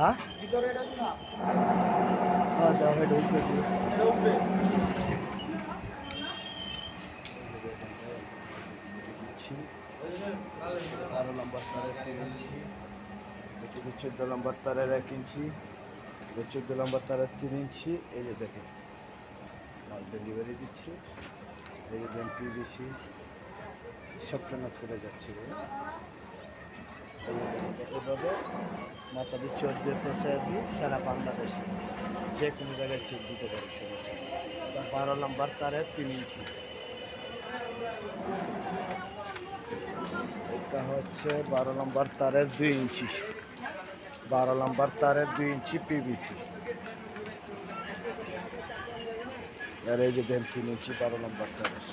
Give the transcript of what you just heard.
হ্যাঁ হ্যাঁ যাও হেঁটে উঠবে দিচ্ছি 12 নম্বর তারের 3 ইঞ্চি, এটি 14 নম্বর তারের 1 ইঞ্চি, 14 নম্বর তারের 3 ইঞ্চি। এই যে দেখেন মাল ডেলিভারি দিচ্ছি। এই যে দেন পিভিসি সবটা চলে যাচ্ছে। এভাবে মাথা দিয়ে চেক দিতেছে আর কি সারা বাংলাদেশে যে কোনো জায়গায় চেক দিতে পারি সমস্যা নেই। 12 নম্বর তারের 3 ইঞ্চি। এটা হচ্ছে 12 নম্বর তারের 2 ইঞ্চি, 12 নম্বর তারের 2 ইঞ্চি পিভিসি। আর এই যে দেন 3 ইঞ্চি 12 নম্বর তারের।